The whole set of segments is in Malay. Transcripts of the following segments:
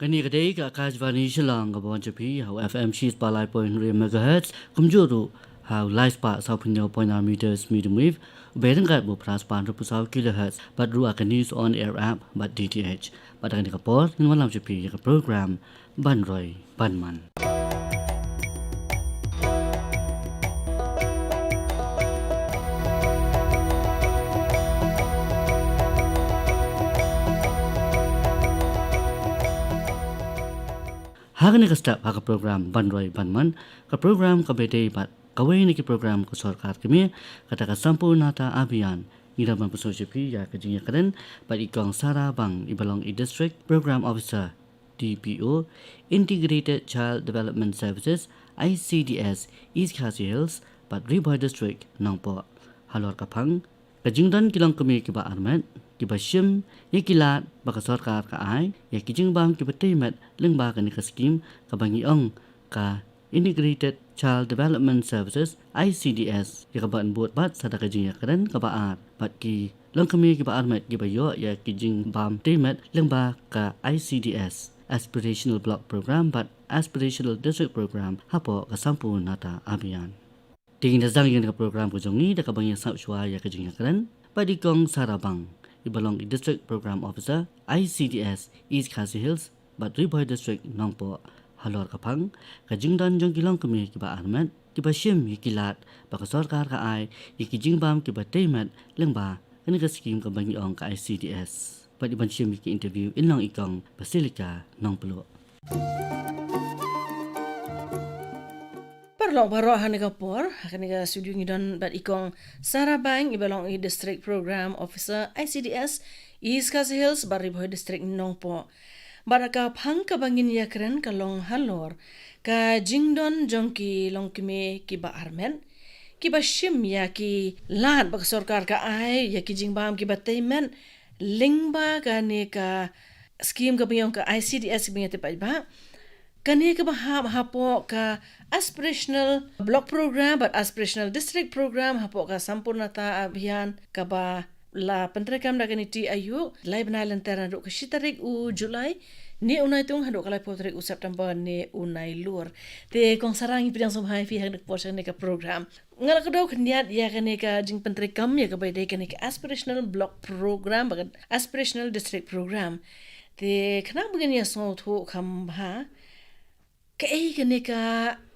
Kani kadai ka Kajwani Shilang ka Bonjapi, how FM she's Palai point megahertz, Kumjuru, how live part Sapinyo point meters medium wave, Berengat will plus 100 kilohertz, but Ruaka News on air app, but DTH, but I can report in one of the program, Roi Ban Man. Hagani ka step haka program Roi Ban Man ka program ka bede bat kawai ni ki program ko sarkar kami kata ka Sampoornata Abhiyan ida ban pusojepi ya ka jingya karen bat ikong Sara Bang ibalong district program officer DPO Integrated Child Development Services ICDS East Khasi Hills bat Roi Ban District Nongpluh halor kapang ka jingdan kilang kami ki ba armet kiba shim yekilat baka sarkar ka ay ya kijing bang kiba temat lengba ka ni ka scheme ka bangi ong ka Integrated Child Development Services ICDS ya ka ban buat bat sada ka jing ya karen ka baat bat ki lang kami kiba armat kiba yo ya kijing bam temat lengba ka ICDS Aspirational Block Program bat Aspirational District Programme hapo ka Sampoornata Abhiyan tingin na zang yun ka program ko jongi da ka bangi sa shwa ya ka jing ya karen padikong sarabang ibalong District Program Officer ICDS East Khasi Hills but Roi Ban District Nongpluh halor kapang kajingdan jong kilang kami kiba armat kiba shim yikilat baka sarkar ka ay ikijingbam kiba temat lengba kani ka scheme ka bangi ong ka ICDS pad iban shim ki interview inlang ikong Basilica Nongpluh Parlong baro haniga por haniga studio ngidon bat ikong Sara Bang ibalong District Program Officer ICDS East Khasi Hills Roi Ban District Nongpluh baraka phang ka bangin yakren ka long halor ka jingdon jongki longkime ki ba armen ki ba shim ya ki lat bak sarkar ka ai ya ki jingbam ki ba taymen lingba ka ne ka scheme ka biyong ka ICDS biyate pa ba kani ka ba hapo ka Aspirational Block Program but Aspirational District Programme hapo ka Sampoornata Abhiyan ka ba la pentrekam da NITI Aayog lai banailan teran ro ka shitarik u Julai ni unai tung hado kalai potrik u September ni unai lur te kong sarang ipidang somhai fi hak portion ka program ngala ka daw kniat ya ka ne ka jing pentrekam ya ka ba de ka ne ka Aspirational Block Program ba Aspirational District Programme te khana begin ya so tho kham ha ka ka ne ka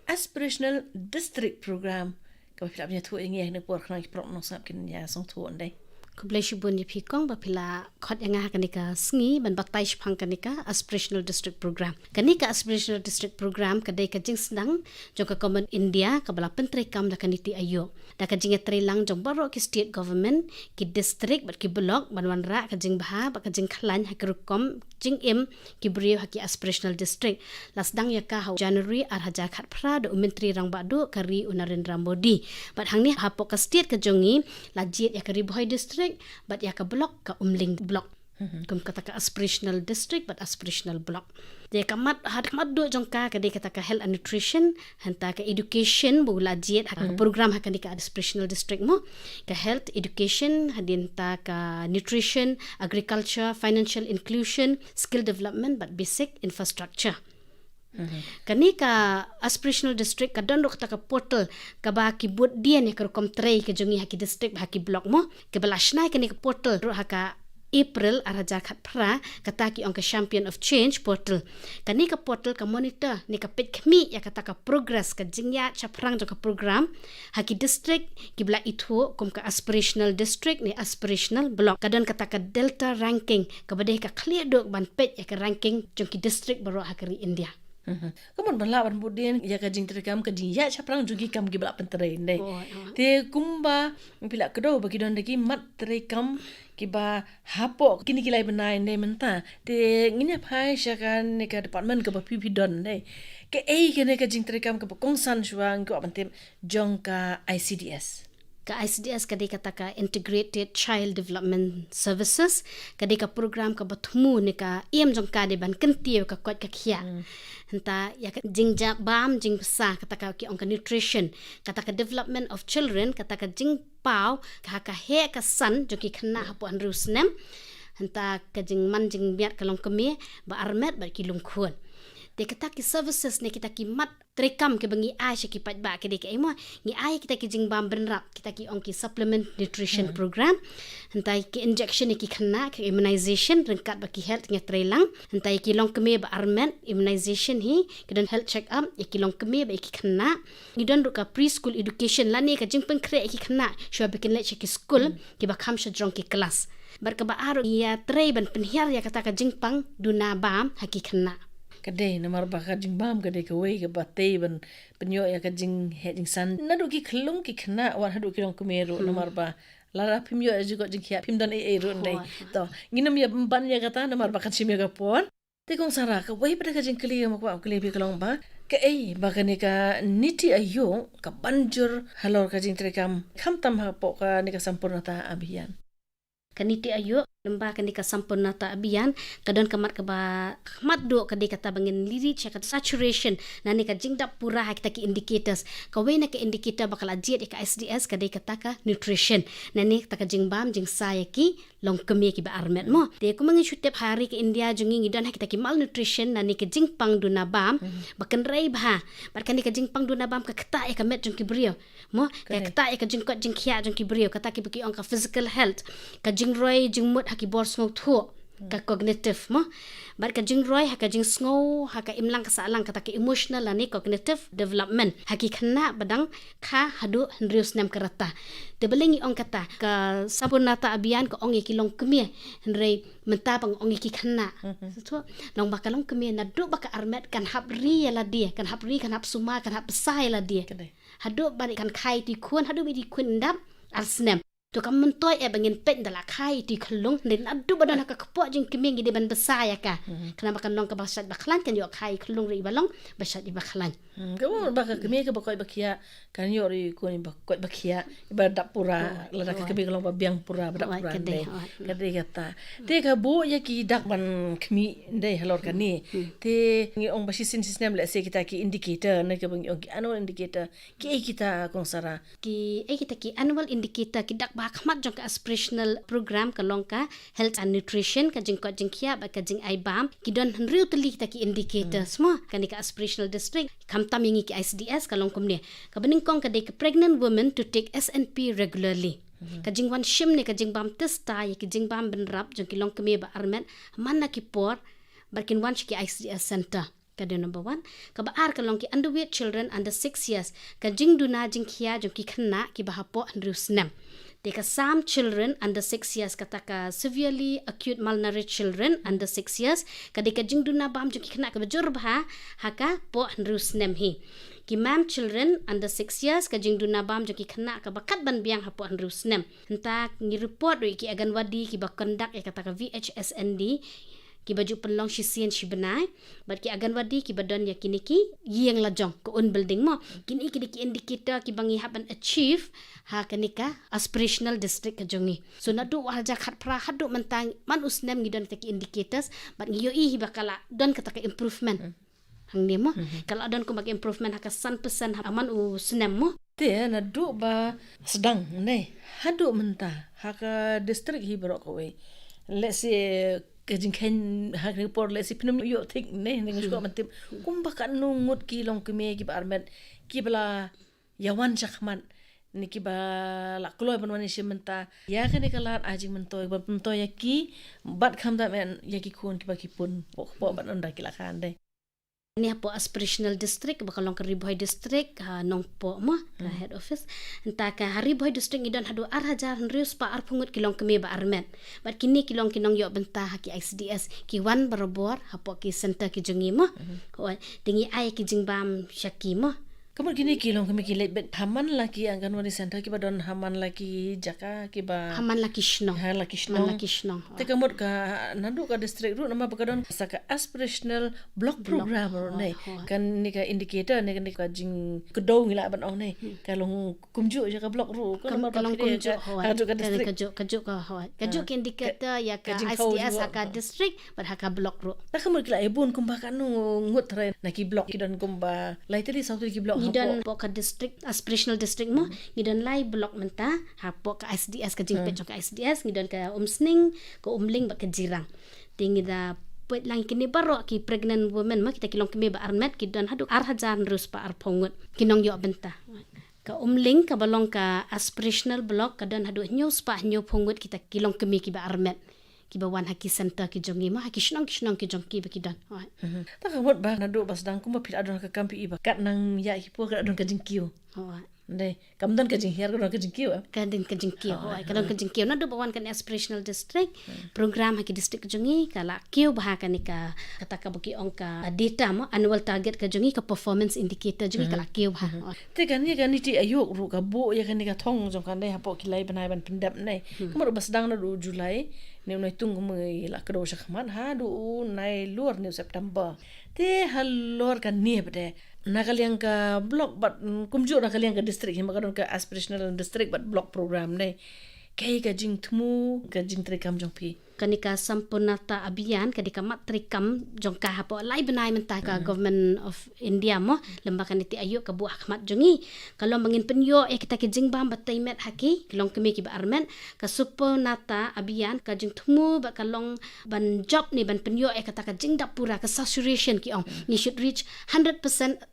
Aspirational District Programme ka ba pila thu ingi hak por khana ki prok no sap kin ya so tho ndai Kubleshibun ni pikong bapila khot yang kanika sngi ban batai phang kanika Aspirational District Programme kanika Aspirational District Programme kadai ka jing snang jong ka Common India ka bala pentre kam da NITI Aayog da ka jing trelang jong baro ki state government ki district bat ki block ban wan ra ka jing bha ba ka jing khlan ha kerukom jing im ki brio ha ki Aspirational District lasdang ya ka January ar haja khat phra do menteri rang ba do kari Narendra Modi bat hang ni hapo ka state ka jongi lajit ya ka Bhoi District but ya ka block ka umling block kum kata ka Aspirational District but Aspirational Block de ka mat do jong ka de kata ka health and nutrition hanta ka education bula jet ha program ha ka Aspirational District mo ka health education hadin ta ka nutrition agriculture financial inclusion skill development but basic infrastructure kani ka Aspirational District ka don ka portal ka ba ki bud dia ni ka kom tray ka jongi ha ki district ha ki block mo ke balashna kani ka portal ro ha ka April araja khat phra kata ki ong ka champion of change portal kani ka portal ka monitor ni ka pet khmi ya kata ka progress ka jingya chaprang jo ka program ha ki district ki bla itho kom ka Aspirational District ni Aspirational Block kadon kata ka delta ranking ka bade ka clear dok ban pet ya ka ranking jong ki district baro ha kari India kamun bala ban budin ya ka jing terekam ka jing ya chaprang jugi kam gi bala pentere ndai te kumba pila kedo bagi don deki mat terekam ki ba hapo kini kilai benai ndai menta te nginya phai shakan ne ka department ka ba pipi don ndai ke ke ne ka jing terekam ka kongsan shuang ko apantem jong ka ICDS ka ICDS kadi kata ka Integrated Child Development Services kadi ka program ka bathmu ni ka iam jong ka de ban kentiu ka kot ka khia henta ya ka jingja bam jing sa kata ka ki ong ka nutrition kata ka development of children kata ka jing pau ka he ka san jo ki khna hapo anrus nem henta ka jing man jing biat kalong keme ba armet ba ki lung khun de kata ki services ne kita ki mat trekam ke bangi ai ki pat ba ke de ke mo ngi ai kita ki jing bam benrap kita ki ong ki supplement nutrition program henta ki injection ki khana ki immunization rengkat ba ki health nge trelang henta ki long keme ba armet immunization hi ki don health check up ki long keme ba ki khana ni don ru ka preschool education la ni ka jing pen kre ki khana shwa ba ken le ki school ki ba kham sha drong ki class bar ka ba aro ya tre ban penhiar ya kata ka jing pang duna bam haki khana kadai namar ba ka jing bam kadai ka wei ka batei ban penyo ya ka jing he jing san nadu ki khlung ki khna war hadu ki rong kumeru namar ba lara pimyo ya juga jing khia pim don e ru ndai to nginam ya ban ya kata namar ba kan simya ka pon te kong sara ka wei pada ka jing kli ma kwa kli bi kalong ba ka ei ba ka ni ka NITI Aayog ka banjur halor ka jing trekam khamtam ha po ka ni ka Sampoornata Abhiyan ka NITI Aayog lembah kan dika Sampoornata Abhiyan kadon kamat ka ba khmat do ka dika bangin liri check saturation nani ka jingdap pura ha kita ki indicators ka we na ka indicator bakal ajiat ka ICDS ka dika taka nutrition nani ta ka jingbam jing saya ki long keme ki ba armet mo de ko mangi shutep hari ke India jungi ngidon ha kita ki malnutrition nani ka jingpang duna bam bakan rei ba barkan dika jingpang duna bam ka kata ka met jung ki brio mo ka kata ka jingkot jing khia jung ki brio kata ki baki on ka physical health ka jingroi jingmut haki bor sngo thu ka cognitive mo bar ka jing roi haka jing sngo haka imlang ka salang kata ka emotional ani cognitive development haki khana badang kha hadu hendrius nam karata te belengi ong kata ka Sampoornata Abhiyan ka ong ki long kemie hendrei menta pang ong ki khana so long bakalong kemie na do baka armet kan hap ri la dia kan hap ri kan hap suma kan hap sai la dia hadu bari kan khai ti khun hadu bi ti khun dap arsnem tu kam mentoy bangin pen dala khai ti khlung nen adu badan ka kpo jing kiming di ban besaya ka kenapa kan nong ka basat baklan kan yo khai khlung ri balong basat di baklan kamu baka kemi ka bakoi bakia kan yo ri ko ni bakoi bakia iba dapura la ka kemi kalong biang pura dapura dei kadai kata te ka bo ya ki dak ban kemi dei halor kan ni te ngi ong basisin system le se kita ki indicator na ka bang ki annual indicator ki kita kong sara ki kita ki annual indicator ki dak ba khmat jong ka aspirational program ka long ka health and nutrition ka jing ko jing khia ba ka jing ai bam ki don riu tali ta ki indicators mo kan ka aspirational district kam tamingi ki ICDS ka long kumne ka bening kong ka de ka pregnant women to take SNP regularly ka jing wan shim ne ka jing bam testa ya ki jing bam ben rap jong ki long keme ba armen man na ki por barkin wan ki ICDS center kada number 1 ka ba ar ka long ki underweight children under 6 years ka jing duna jing khia jong ki khna ki ba hapo andrus nam Deka some children under 6 years kata ka severely acute malnourished children under 6 years kadeka jingduna bam jung kena ka bajur bha haka po hrus nem hi ki mam children under 6 years ka jingduna bam jung kena ka bakat ban biang ha po hrus nem henta ngi report ri ki aganwadi ki ba conduct ya kata ka VHSND ki baju penlong shisian shibenai bat ki aganwadi ki badon yakini ki yeng lajong ko un building mo kini ki indicator ki bangi haban achieve ha kanika aspirational district kajongi so nadu walja khat pra hadu mentang man usnem ngidon ki indicators bat ngiyo i bakala don kata ka improvement hang ni mo kalau don ko mag improvement ha ka 100% aman usnem mo te nadu ba sedang ne hadu menta ha ka district hi bro ko we let's say kajing kan hak report le si pinum yo thik ne ngi ko matim kumba kan nungut ki long keme ki barmet ki bala yawan chakman ni ki ba la kloy ban wani shimenta ya kan kalat ajing mentoy ban mentoy ki bat kham da men ya ki khon ki ba ki pun po ban onda ki la khan de ni apo aspirational district bakalong ka Bhoi district Nongpluh mo head office enta ka Bhoi district idon hadu arhajar rius pa arpungut kilong keme ba armet bat kini kilong kinong yo benta ki ICDS ki wan barabor hapo ki center ki jungi mo tingi ai ki jingbam shaki mo kamu gini kilong kami kilet bet haman laki anganwadi center ki badon haman laki jaka ki ba haman laki shnong te kamut ka nandu ka district ru nama bakadon saka aspirational block program ne kan ni ka indicator ne kan ni ka jing kedo ngila ban ong ne kalong kumju je ka block ru kan kalong kumju hadu ka district kaju ka hoi kaju ki indicator ya ka ICDS ka district bar ka block ru ta kamut kila ebun kumba kan ngut re na ki block ki don kumba laiteli sautu ki block ngidon po ka district aspirational district mo ngidon lai block menta ha po ka ICDS ka jingpet ka ICDS ngidon ka umsning ko umling ba ka jirang tingida pwet lang kini baro ki pregnant woman mo kita kilong kami ba armet kidon hadu arhajan rus pa arpongot kinong yo benta ka umling ka balong ka aspirational block kadon hadu news pa nyo pongot kita kilong kami ki ba armet ki ba wan haki center ki jongi ma haki shnong ki jongki ba kidon ta ka mot ba na do bas dang kuma pil adon ka kampi iba kat nang ya ki po ka adon ka jingkiu Ndai, kamdan ka jing hiar ka jingkiu kadin ka jingkiu kadon ka jingkiu na do bawan kan aspirational district program haki district jongi kala kiu bah ka ni ka kata ka bagi ongka data mo annual target ka jongi ka performance indicator jongi kala kiu bah te kan ni kan NITI Aayog ru ka bo ya kan ni ka thong jong kan dai hapo kilai banai ban pendap nai kamar bas dang na do Julai ne nai tung mai la ka do shakman ha do nai luar ni September te halor kan ni bade nakaliang ka block but kumjo nakaliang ka district hima kadon ka aspirational district but block program nei kai ka jing thmu ka jing trikam jong pi kanika Sampoornata Abhiyan kadika matrikam jongka hapo lai benai mentah ka government of India mo lembaga NITI Aayog ka buah khmat jongi kalau mangin penyo kita ke jingbam batai met haki long kemi ki ba armen ka Sampoornata Abhiyan ka jing thmu ba kalong ban job ni ban penyo kata ka jing dapura ka saturation ki ong ni should reach 100%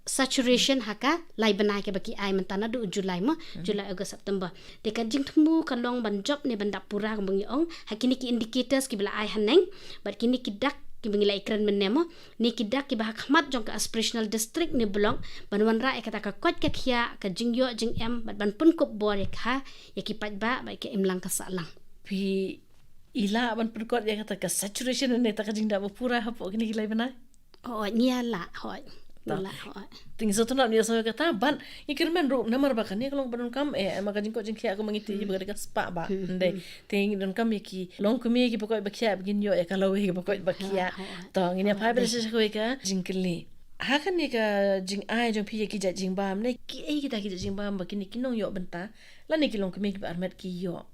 saturation haka lai benai ke baki ai mentana du Julai mo Julai August September de ka jing thmu kalong ban job ni ban dapura ka bangi ong hakini ki indicator ki bila ai haneng bat kini kidak ki bingila ikran menemo ni kidak ki bahak khmat jong ka aspirational district ni blok banwan ra kata ka kot ka khia ka jingyo jing em bat ban pun kop bor ya kha ya ki pat ba ke imlang ka salang pi ila ban perkot ya kata ka saturation ne ta ka jing da pura hapo kini kilai bana niala la ting so tunap ni so kata ban ikirmen ro namar ba kan ni kalong ban kam maka jing ko jing khia ko mangiti ba ka spa ba ndai ting don kam ki long kumi ki pokoi ba khia begin yo e kalau ki pokoi ba khia to ngini pa ba se ko ka jing kli hakan ni ka jing ai jong pi ki ja jing bam ne ki ai kita ki jing bam ba kini kinong yo benta la ni ki long kumi ki ba armet ki yo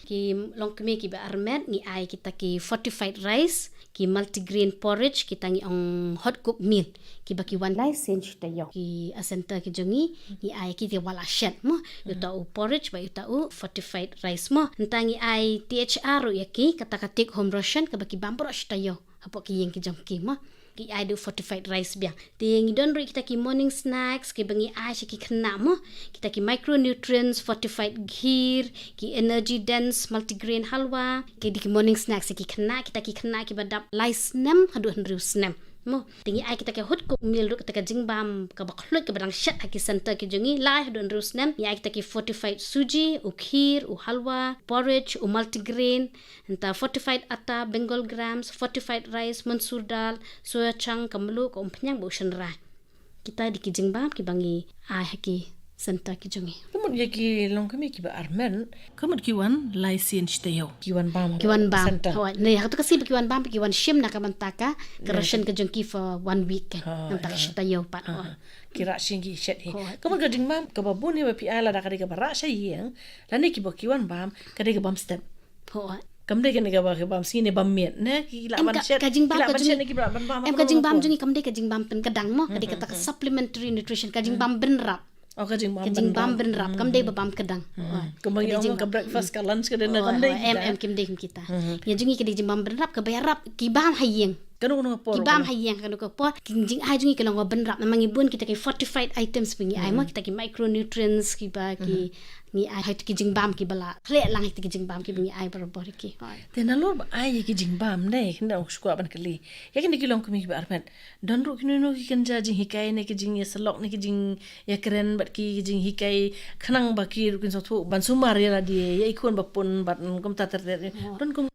ki long kemi ki ba armet ni ai kita ki fortified rice ki multigrain porridge kita ngi ong hot cook meal ki baki one license tayo ki asenta ki jongi ni ai ki wala shet mo yuta u porridge ba yuta u fortified rice mo ntangi ai THR ya ki kata ka take home ration ka baki bambro tayo hapo ki yang ki jongki mo ki ai do fortified rice biang ting don ri kita ki morning snacks ki bangi ai ki khna mo kita ki micronutrients fortified ghee ki energy dense multigrain halwa ki di morning snacks ki khna kita ki khna ki badap lice nem hadu hendru snem mo tingi ai kita ke hot cook meal ru kita ka jingbam ka bakhlot ka badang shat haki center ki jongi lai hadu hendru snem ya kita ki fortified suji u kheer u halwa porridge u multigrain enta fortified atta bengal grams fortified rice mansur dal soya chang kamlu ko umpnyang bu shenra kita di ki jingbam ki bangi ai haki center ki jongi kamut ya ki long kami ki ba armen kamut ki wan license tayo ki wan bam ne hatu kasi ki wan bam ki wan shim na kamantaka ka ration ka jongi for 1 week nantak tayo pat kira singi shet he kamut ka jing bam ka ba buni ba pi ala da ka ba ra sha yeng la ne ki ba ki wan bam ka de ka bam step kamde ke nega ba ke bam sini bam met ne ki la ban shet kajing bam ne ki ba ban bam em kajing bam jongi kamde kajing bam pen kadang mo kadi kata supplementary nutrition kajing bam benrap kajing bam benrap kamde ba bam kadang kembang yang ka breakfast ka lunch ka den kamde em kimde kita ya jongi kadi jing bam benrap ka bayarap ki bam hayeng kanu por ki bam hayeng kanu ko por jing ai jongi ka long benrap namang ibun kita ki fortified items pingi ai mo kita ki micronutrients ki ba ki ni ai hai ki jing bam ki bala khle lang ki jing bam ki bingi ai bor ki te na lor ba ai ki jing bam ne kna skwa ban kali ya kin ki long kumi ba armet don ru kinu no ki kan ja jing hikai ne ki jing ya salok ne ki jing ya keren bat ki jing hikai khnang ba ki ru kin so thu ban sumar ya di ya ikon ba pun bat kom ta ter don kom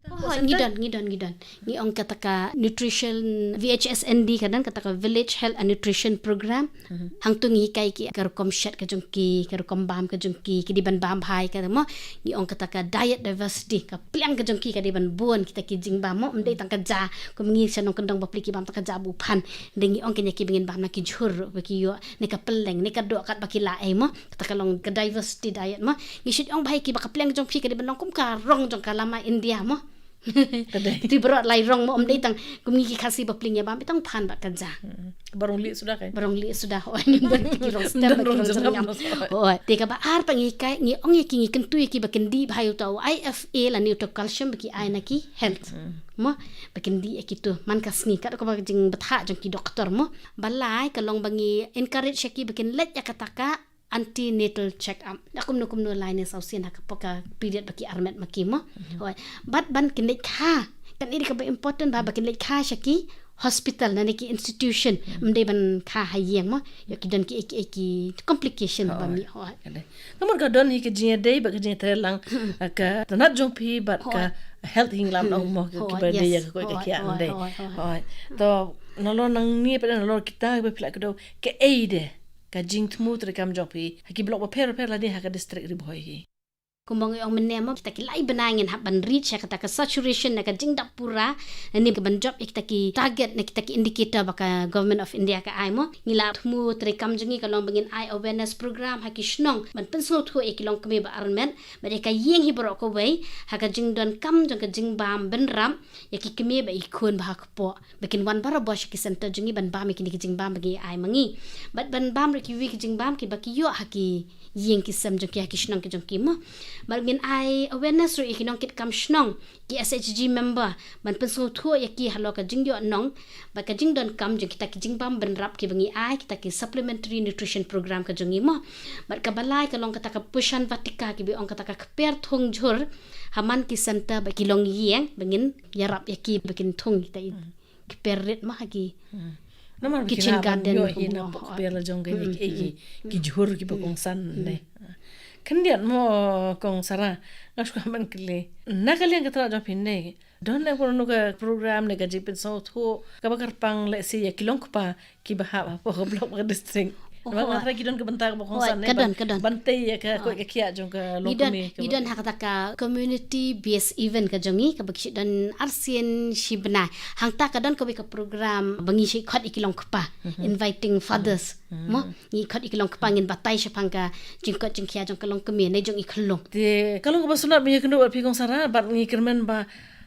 ngidon ni ong kataka nutrition VHSND kadang kataka village health and nutrition program hangtung hikai ki karukom shet ka jongki karukom bam ka jongki ki ban bam hai ka mo ni ong kataka diet diversity ka pliang ka jongki ka di ban buon kita ki jing bam mo mdei tang ka ja ko mingi sanong kendong ba pliki bam ta ka ja bu phan dengi ong kenya ki bingin bam na ki jhur ba ki yo ne ka peleng ne ka do kat ba ki la ai mo kataka long ka diversity diet mo ni shit ong bhai ki ba ka pliang jong phi ka di ban long kum ka rong jong ka lama India mo Ti berot lai rong mo om dei tang kumngi ki khasi bapling ya bam tang phan ba kaja. Barong li sudah kan. Barong li sudah oi ni ban ki rong step ba ki rong jangam. Oi te ka ba ar pang kai ngi ong ki ngi kentu ki ba kendi ba hayu tau IFA la ni to calcium ba ki ai na ki health. Mo ba kendi ki tu man kas ni ka ko ba jing batha jong ki doktor mo balai ka long bangi encourage ki ba ken let ya kataka antenatal check up akum no line sausin ha ka period baki armet makimo oi bat ban kin lek kha kan ini ka ba important ba kin lek kha shaki hospital na ki institution mde ban kha hayeng mo yo ki don ki complication ba mi oi Namun ka don hi ke jing day ba ke jing trelang ka tanat jong pi bat ka health hinglam nong mo ki ba de ya ko ka kia ande oi to nalo nang ni pa nalo kita ba pila ka do ke aide ka jing tmu rekam jopi haki blok ba per la ni haka district ri Bhoi hi kumbang yung menemo kita ki lai benangin ha ban reach ya kata ka saturation na ka jing dak pura ni ka ban job kita ki target na kita ki indicator baka government of India ka ai mo ngila thmu trekam jingi ka long bangin ai awareness program ha ki snong ban penso thu e ki long kme ba armen ba de ka yeng hi bro ko wei ha ka jing don kam jong ka jing bam ben ram ya ki kme ba ikon ba ka po bakin wan bara bosh ki center jingi ban bam ki jing bam bagi ai mangi bat ban bam ri ki wi ki jing bam ki ba ki yo ha ki yeng ki sam jong ki ha ki snong ki jong ki mo Balgin ai awareness ro ikinong kit kam shnong ki SHG member man penso thu ya ki halo ka jingyo nong ba ka jing don kam jing kita ki jing bam ben rap ki bangi ai kita ki supplementary nutrition program ka jongi mo ba ka balai ka long kata ka pushan vatika ki bi ong kata ka per thong jhur haman ki center ba ki long yeng bangin yarap ya ki bakin thong kita ki per ret ma ki Namar kitchen garden yo hi na per la jong ki jhur ki bakong san ne Kendian mo kong sara ngasku man kile nakalian katra jong pinne don le kono ka program ne ka jipin so thu ka bakar pang le si ya kilong pa ki baha po blok ka district Bang atra kidon ka bantag bakong san ne bantay ya ka ko ka kiya jong ka lokumi idon hakata ka community based event ka jongi ka bakshi don arsian shibna hangta ka don ka program bangi shi khot ikilong pa inviting fathers mo ni khot ikilong pa ngin batay sha pangka jingkot jingkya jong kalong kemi ne jong ikhlong te kalong ka basuna bi kendo pi kong sara bat ngi kermen ba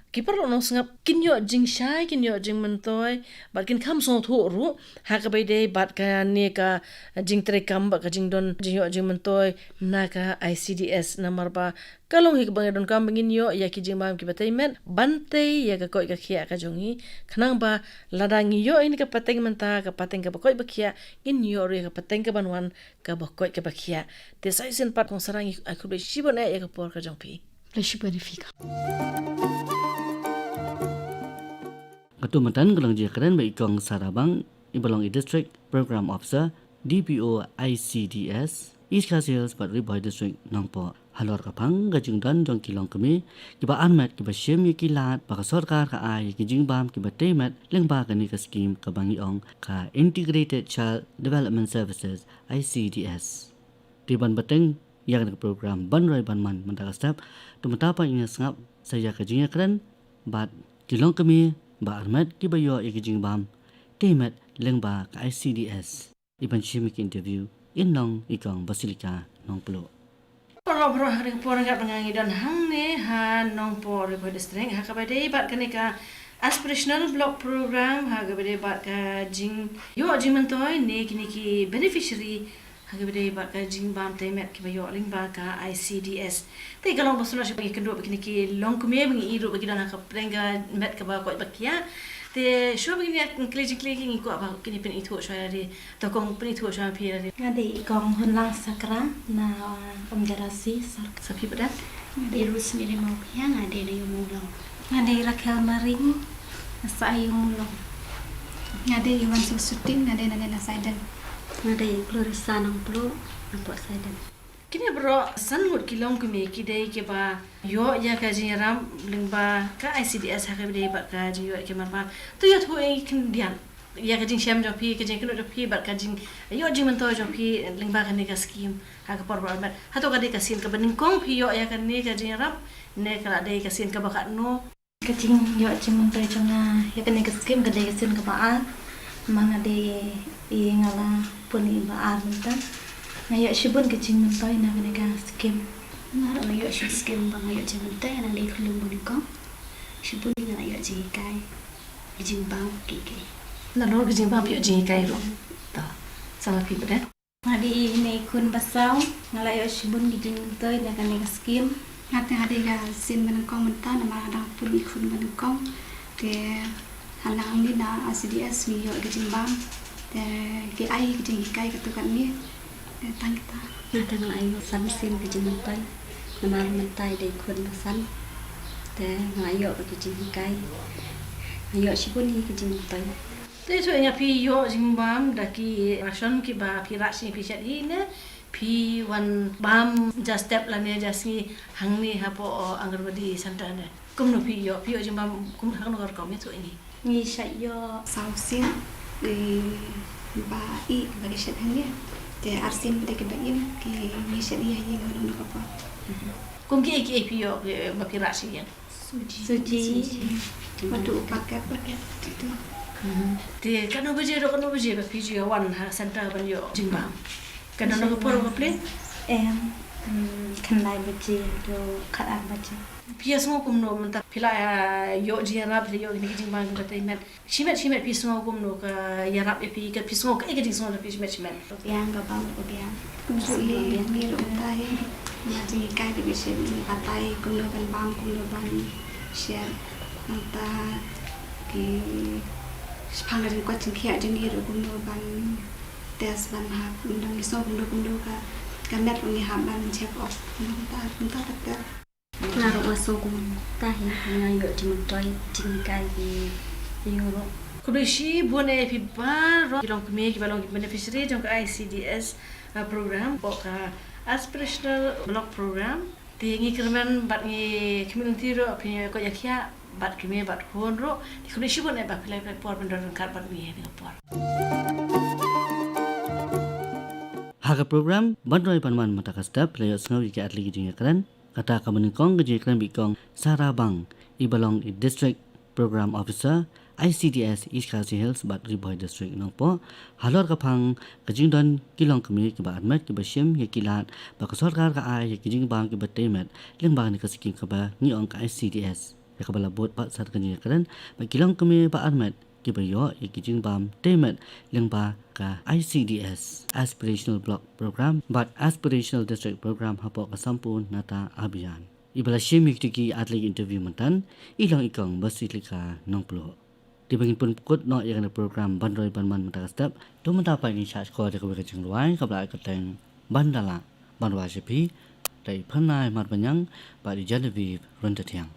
Kiper lo sngap kinyo jing shai kinyo jing mentoy bat kin kham so thu ru ha ka bai dei bat ka ne ka jing tre kam ba ka jing don jing yo jing mentoy na ka ICDS namar ba kalong hi bang don kam bangin yo ya ki jing bam ki batai men bante ya ka koi ka khia ka jongi khnang ba ladang yo ini ka pateng menta ka pateng ka ba koi ba khia in yo re ka pateng ka banwan ka ba koi ka ba khia te sai sen pat kong sarang aku be shibon ya ka por ka jong pi Flagship Programs Ketumatan kelang jikaran baik kong Sarabang ibalong district program officer DPO ICDS East Khasi Hills Roi Bhoi district Nongpluh halor kapang gajing dan jong kilong kami kiba anmet kiba shem ye kilat baka sarkar ka ai ki jingbam kiba temat lengba ka ni ka scheme ka bangi ong ka integrated child development services ICDS tiban bateng yang ka program Roi Ban Man mentaka step tumata pa ina sngap saya ka jingakran bat kilong kami ba armat ki bayo ikijing bam temat lengba ka ICDS iban chimik interview inong ikong Basilica Nongpluh Bro hari porang kat ngangi dan hang ne ha Nongpluh Roi district ha ka bade bat kanika Aspirational Block program ha ka bade bat ka jing yo jing mentoy ne kini ki beneficiary ha ka bade bat ka jing bam temat ki bayo lengba ka ICDS te kalau basuna shi bagi kendo begini ki long kume bagi iru bagi dan ka prenga met ka ba ko bakia te sho bagi ni clicking ko ba kini pen itu sho ari to kong pen itu sho pi ari Ngade ikong hunlang sakra na pemjarasi sapi pedat ngade rus miri mau yang ngade ri mulong ngade rakel maring asa ayu mulong ngade iwan susutin ngade nane na saidan ngade glorisa Nongpluh nampak saidan kini bro sanhut kilong kume ki dei ke ba yo ya ka jiram lingba ka ICDS ha ka dei ba ka ji yo ke marba to yo tho e kin dian ya ka jing sham jo pi ka jing kno jo pi ba ka jing yo jing man to jo pi lingba ka ne ka scheme ha ka por ba ha to ka dei ka sin ka baning kong pi yo ya ka ne ka jiram ne ka dei ka sin ka ba ka no ka jing yo jing man to jona ya ka ne ka scheme ka dei ka sin ka ba manga dei i ngala puni ba ar menta ngayo shibun kecing mentoy na kanega skim ngaro ngayo shi skim bang ngayo jementai na le khulum boniko Sibun ni nak ayat jikai. Jimbang kiki. Lalu ke jimbang piuk jikai lo. Tak. Sama pi pada. Hadi ini kun basau ngalai sibun gijing toy nak ni skim. Hati hadi ga sin menengkong mentah nama ada pun ikun menengkong. Ke halang ni na ICDS mi yo jimbang. Ke ai gijing kai ketukan ni. Tang kita. Nanti ngalai san sin gijing toy. Nama mentai de kun basan. Ngalai yo gijing kai. Ayo sibun ni gijing toy. Itu yang pi yo jimbam daki rasion ki ba pi rasin pi chat ini pi wan bam just step la ne just ni hang ni hapo angarwadi center ne kumno pi yo jimbam kum thang no kom itu ini Ni saya sausin di ba I bagi set hanya. Te arsin pada ke bayin ke ni set dia yang ngono apa. kum ki pi yo ba pi rasin yang Suji. Madu pakai itu. Ti kan no buje ba pi yo wan ha center ban yo jimbam kan no por ba play Em kenai baca tu Quran baca. pi semua kum no menta pila yo jiarab yo ni jimbam ba te met chimet pi semua kum no ka yarab pi ka pi semua ka ke semua pi chimet Biang gabang biang. Kumsuli ni rumtai. Ngaji kai di bisi ni patai kuluban bang kuluban share nanta ki sepanggarin kuat cengkia jenis kuluban tes ban hab undang iso kuluban ka kamet ungi haban check off nanta tak Ngaruh masuk tahi ngayo cuma toy jingkai di Euro. Kulishi bone pi bar long kami ki balong beneficiary jong ICDS program ka Aspirational Block program tingi kerman bat ngi community ro pi ko yakia bat kami bat hon ro di kulishi bone ba pilai por bendor kar bat mi ni por Haga program Roi Ban Man mata ka step players no ki atli ki kran kata ka menengkong ke kran bikong Sarah Bang ibalong district program officer ICDS East Khasi Hills bat Bhoi district Nongpluh halor ka phang kajing don kilong kami ki ba admet ki ba shim ye kilat ba ka sarkar ka ai ye kijing bang ki ba temet leng bang ni ka siking ka ba ni ong ka ICDS ya ka bala bot ba sar ka ni kran ba kilong kami ba admet ki ba yo ye kijing bam temet leng ba ka ICDS Aspirational Block program but Aspirational District Programme hapo ka Sampoornata Abhiyan ibala shim ki atli interview mantan ilang ikong Basilica Nongpluh di bangin pun kut no yang program Roi Ban Man mata step tu mata pa ni charge ko de ko ka jing luai ka bla ka teng bandala banwa shepi dai phanai mat banyang ba di Genevieve run ta thiang